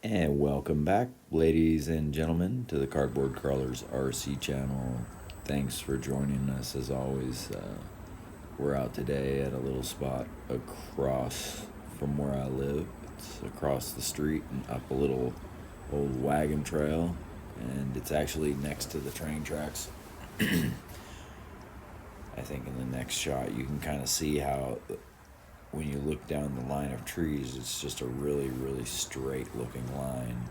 And welcome back, ladies and gentlemen, to the Cardboard Crawlers RC channel. Thanks for joining us as always. We're out today at a little spot across from where I live. It's across the street and up a little old wagon trail, and it's actually next to the train tracks. I think in the next shot you can kind of see how when you look down the line of trees, it's just a really, really straight looking line.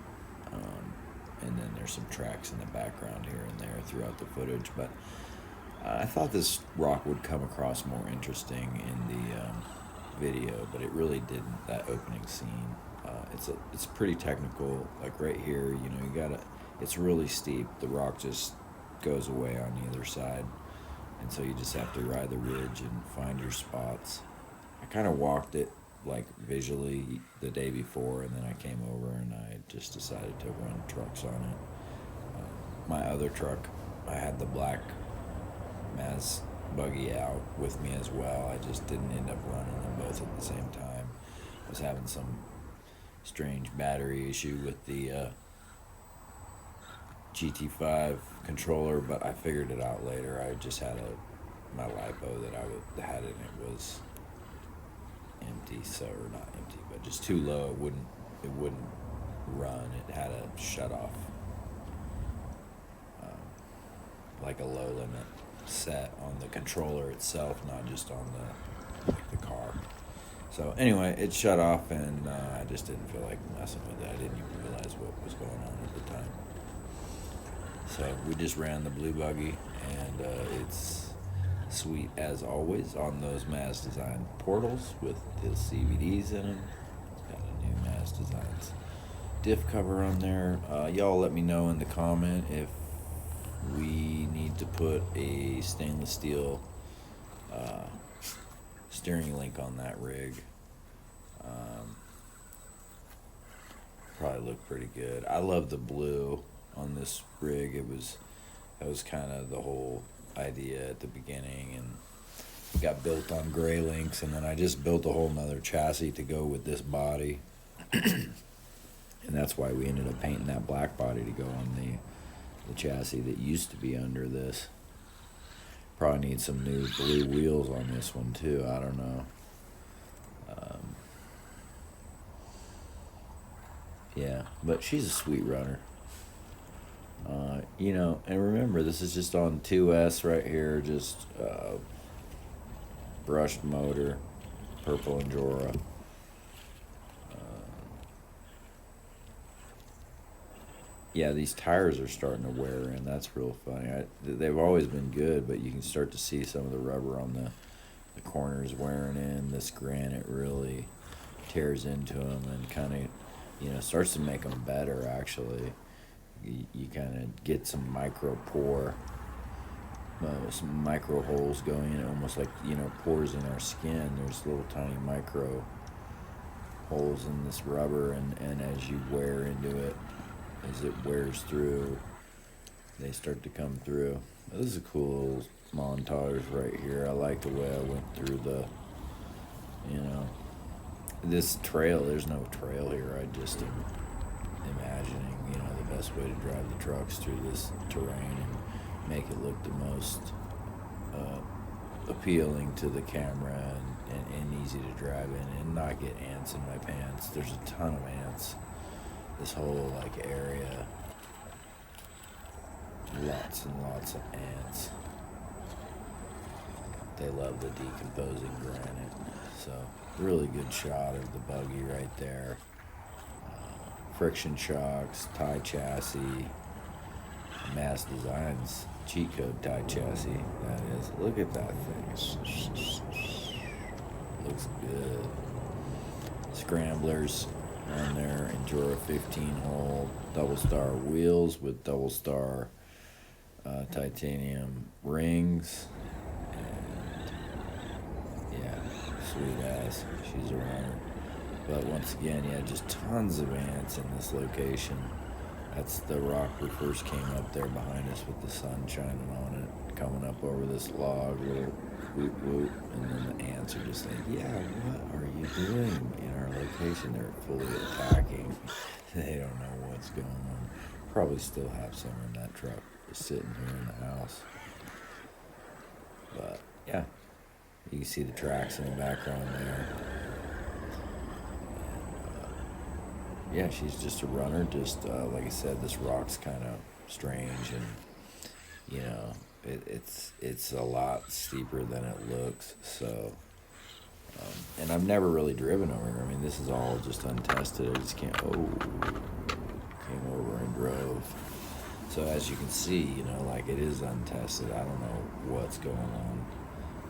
And then there's some tracks in the background here and there throughout the footage. But I thought this rock would come across more interesting in the video, but it really didn't. That opening scene, it's pretty technical. Like right here, you gotta. It's really steep. The rock just goes away on either side, and so you just have to ride the ridge and find your spots. I kind of walked it like visually the day before, and then I came over and I just decided to run trucks on it. My other truck, I had the black Mazz buggy out with me as well. I just didn't end up running them both at the same time. I was having some strange battery issue with the GT5 controller, but I figured it out later. I just had my LiPo that I had, and it was empty, so, or not empty, but just too low. It wouldn't run. It had a shut off, like a low limit set on the controller itself, not just on the car. So anyway, it shut off, and I just didn't feel like messing with it. I didn't even realize what was going on at the time. So we just ran the blue buggy, and it's sweet as always on those Mazz Design portals with the CVDs in them. It's got a new Mazz Designs diff cover on there. Y'all let me know in the comment if we need to put a stainless steel steering link on that rig. Probably look pretty good. I love the blue on this rig. That was kind of the whole idea at the beginning, and it got built on gray links, and then I just built a whole nother chassis to go with this body. And that's why we ended up painting that black body to go on the chassis that used to be under this. Probably need some new blue wheels on this one too. I don't know. Yeah, but she's a sweet runner. And remember, this is just on 2S right here, just brushed motor, purple Endura. Yeah, these tires are starting to wear in. That's real funny. They've always been good, but you can start to see some of the rubber on the corners wearing in. This granite really tears into them and kind of, starts to make them better, actually. You kind of get some micro pore, some micro holes going in, almost like, pores in our skin. There's little tiny micro holes in this rubber, and as you wear into it, as it wears through, they start to come through. This is a cool montage right here. I like the way I went through this trail. There's no trail here. I just am imagining, the best way to drive the trucks through this terrain and make it look the most appealing to the camera and easy to drive in and not get ants in my pants. There's a ton of ants. This whole area, lots and lots of ants. They love the decomposing granite. So really good shot of the buggy right there. Friction shocks, tie chassis, Mazz Designs cheat code tie chassis. That is. Look at that thing. Looks good. Scramblers on there, Endura 15-hole double star wheels with double star titanium rings, and yeah, sweet ass. She's a runner. But once again, yeah, just tons of ants in this location. That's the rock we first came up there behind us with the sun shining on it, coming up over this log, little whoop whoop, and then the ants are just like, yeah, what are you doing in our location? They're fully attacking. They don't things going on. Probably still have some in that truck just sitting here in the house. But yeah, you can see the tracks in the background there. And, yeah, she's just a runner. Just like I said, this rock's kind of strange, and you know, it's a lot steeper than it looks. So, and I've never really driven over here. I mean, this is all just untested. I just can't. Oh, came over and drove. So as you can see, you know, like it is untested. I don't know what's going on,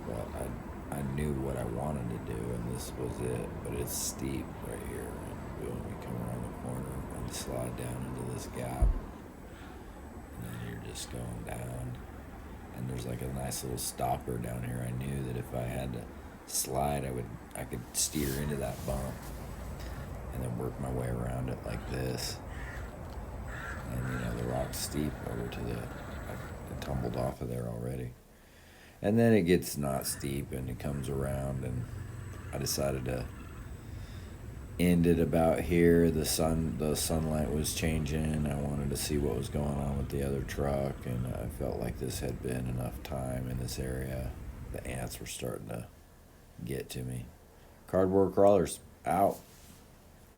but I knew what I wanted to do, and this was it. But it's steep right here, and boom, you come around the corner and slide down into this gap, and then you're just going down. And there's like a nice little stopper down here. I knew that if I had to slide, I could steer into that bump, and then work my way around it like this. And you know, the rock's steep over to I tumbled off of there already. And then it gets not steep and it comes around, and I decided to end it about here. The sunlight was changing. I wanted to see what was going on with the other truck, and I felt like this had been enough time in this area. The ants were starting to get to me. Cardboard crawlers out.